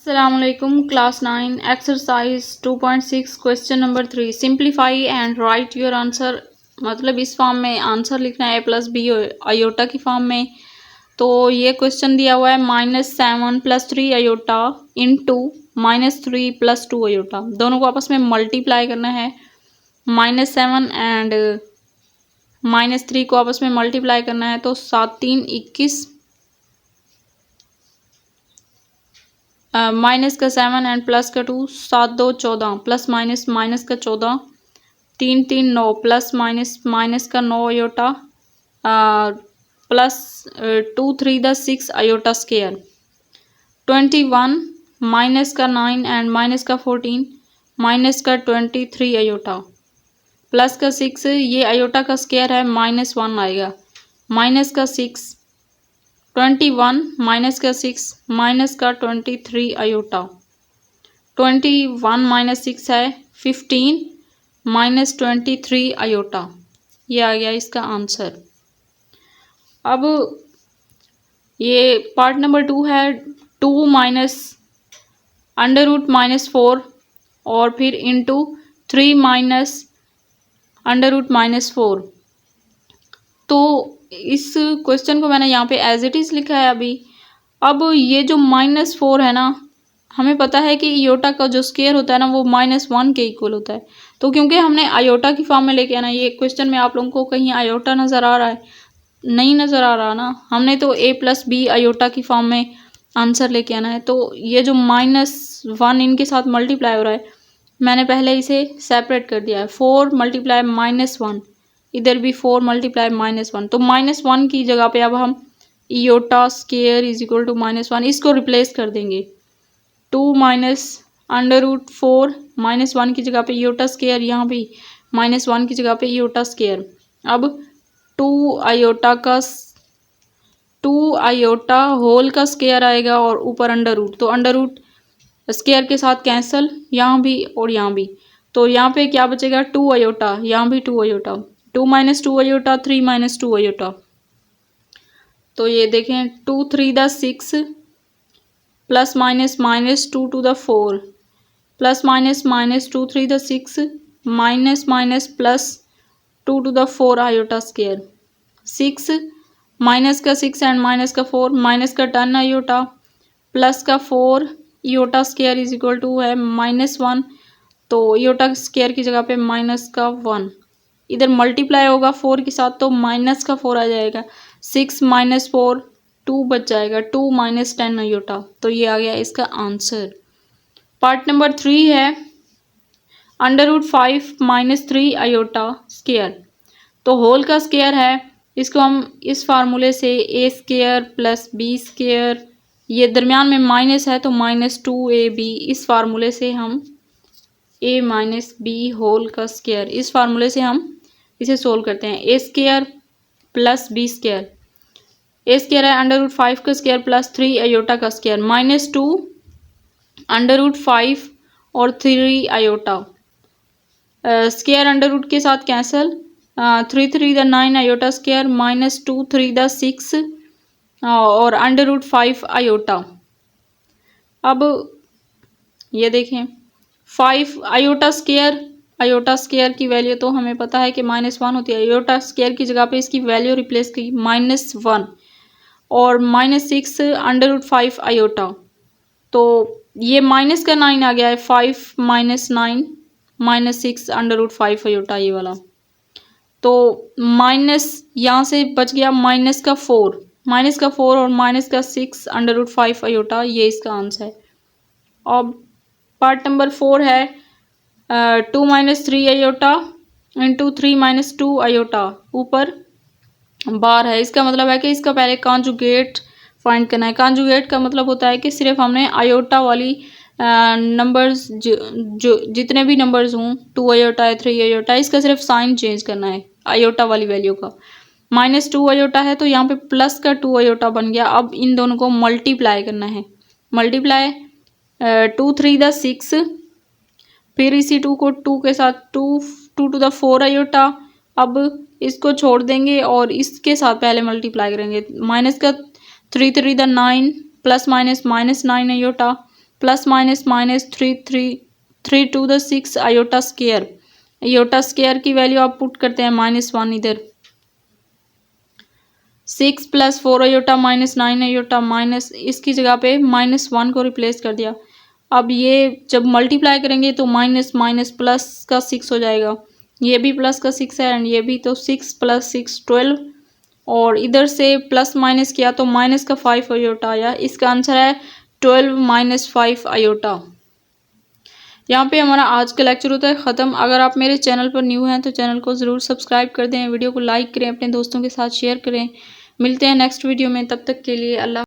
Assalamualaikum class 9 exercise 2.6 question number 3 simplify and right your answer. मतलब इस form में answer लिखना है प्लस बी अयोटा की फॉर्म में। तो ये क्वेश्चन दिया हुआ है -7 + 3 अयोटा इंटू -3 + 2 अयोटा। दोनों को आपस में मल्टीप्लाई करना है। -7 एंड -3 को आपस में मल्टीप्लाई करना है। तो 7 3 21 माइनस का 7 एंड प्लस का 2 7 2 14 प्लस माइनस माइनस का 14 3 3 9 प्लस माइनस माइनस का 9 अयोटा प्लस 2 3 द 6 अयोटा स्क्वायर 21 माइनस का 9 एंड माइनस का 14 माइनस का 23 अयोटा प्लस का 6 ये अयोटा का स्क्वायर है -1 आएगा माइनस का 6 21 माइनस का 6 माइनस का 23 अयोटा 21 माइनस 6 है 15 माइनस 23 अयोटा। ये आ गया इसका आंसर। अब ये पार्ट नंबर 2 है 2 माइनस √-4 और फिर इंटू 3 माइनस √-4। तो इस क्वेश्चन को मैंने यहाँ पे एज इट इज़ लिखा है अभी। अब ये जो -4 है ना, हमें पता है कि आयोटा का जो स्क्वायर होता है ना वो -1 के इक्वल होता है। तो क्योंकि हमने आयोटा की फॉर्म में लेके आना, ये क्वेश्चन में आप लोगों को कहीं आयोटा नज़र आ रहा है? नहीं नज़र आ रहा ना। हमने तो a + b आयोटा की फॉर्म में आंसर लेके आना है। तो ये जो -1 इनके साथ मल्टीप्लाई हो रहा है, मैंने पहले इसे सेपरेट कर दिया है। 4 × -1, इधर भी 4 × -1। तो -1 की जगह पे अब हम आयोटा स्क्वायर = -1 इसको रिप्लेस कर देंगे। 2 √4 -1 की जगह पे आयोटा स्क्वायर, यहाँ भी -1 की जगह पे आयोटा स्क्वायर। अब 2 आयोटा होल का स्क्वायर आएगा और ऊपर √। तो √ स्क्वायर के साथ कैंसिल, यहाँ भी और यहाँ भी। तो यहाँ पे क्या बचेगा? 2 अयोटा, यहाँ भी 2 अयोटा। 2 - 2 aorta 3 - 2 aorta. तो ये देखें 2 3 द 6 plus minus -2 to the 4 plus minus -2 3 द 6 minus minus plus 2 to the 4 iota square. 6 minus का 6 एंड माइनस का 4 माइनस का 10 अयोटा प्लस का 4 अयोटा स्क्वायर = है -1। तो अयोटा स्क्वायर की जगह पे माइनस का 1 इधर मल्टीप्लाई होगा 4 के साथ, तो माइनस का 4 आ जाएगा। 6 - 4 2 बच जाएगा, 2 - 10 अयोटा। तो ये आ गया इसका आंसर। पार्ट नंबर 3 है √5 - 3 अयोटा स्क्वायर। तो होल का स्क्वायर है, इसको हम इस फार्मूले से a² + b², ये दरमियान में माइनस है तो -2ab, इस फार्मूले से हम a - b होल का स्क्वायर, इस फार्मूले से हम इसे सोल्व करते हैं। a² + b², a² है √5 का स्क्वायर प्लस 3 अयोटा का स्क्वायर -2 √5 और 3 अयोटा स्क्वायर √ के साथ कैंसिल। 3 3 द 9 अयोटा स्क्वायर -2 3 द 6 और √5 अयोटा। अब ये देखें 5 अयोटा स्क्वायर की वैल्यू तो हमें पता है कि -1 होती है। अयोटा स्क्वायर की जगह पे इसकी वैल्यू रिप्लेस की -1 और -6 √5 अयोटा। तो ये माइनस का 9 आ गया है, 5 - 9 -6 √5 अयोटा ये वाला। तो माइनस यहाँ से बच गया -4 और -6 √5 अयोटा, ये इसका आंसर है। अब पार्ट नंबर 4 है 2 - 3 अयोटा इंटू 3 - 2 अयोटा, ऊपर बार है। इसका मतलब है कि इसका पहले कॉन्जुगेट फाइंड करना है। कॉन्जुगेट का मतलब होता है कि सिर्फ हमने अयोटा वाली नंबर्स जो जितने भी नंबर्स हों 2 अयोटा है 3 अयोटा, इसका सिर्फ साइन चेंज करना है अयोटा वाली वैल्यू का। -2 अयोटा है तो यहाँ पे प्लस का 2 अयोटा बन गया। अब इन दोनों को मल्टीप्लाई करना है। मल्टीप्लाई 2 3 द 6, फिर इसी 2 को 2 के साथ 2 2 to the 4 अयोटा। अब इसको छोड़ देंगे और इसके साथ पहले मल्टीप्लाई करेंगे। माइनस का 3 3 द 9 plus minus -9 iota plus minus minus 3 to the 6 iota square. Iota square की वैल्यू आप पुट करते हैं -1 इधर। 6 + 4 आयोटा माइनस 9 आयोटा माइनस इसकी जगह पे -1 को रिप्लेस कर दिया। अब ये जब मल्टीप्लाई करेंगे तो माइनस माइनस प्लस का 6 हो जाएगा। ये भी प्लस का 6 है एंड ये भी, तो 6 + 6 12 और इधर से प्लस माइनस किया तो माइनस का 5 आयोटा आया। इसका आंसर है 12 - 5 आयोटा। यहाँ पे हमारा आज का लेक्चर होता है ख़त्म। अगर आप मेरे चैनल पर न्यू हैं तो चैनल को ज़रूर सब्सक्राइब कर दें, वीडियो को लाइक करें, अपने दोस्तों के साथ शेयर करें। मिलते हैं नेक्स्ट वीडियो में, तब तक के लिए अल्लाह।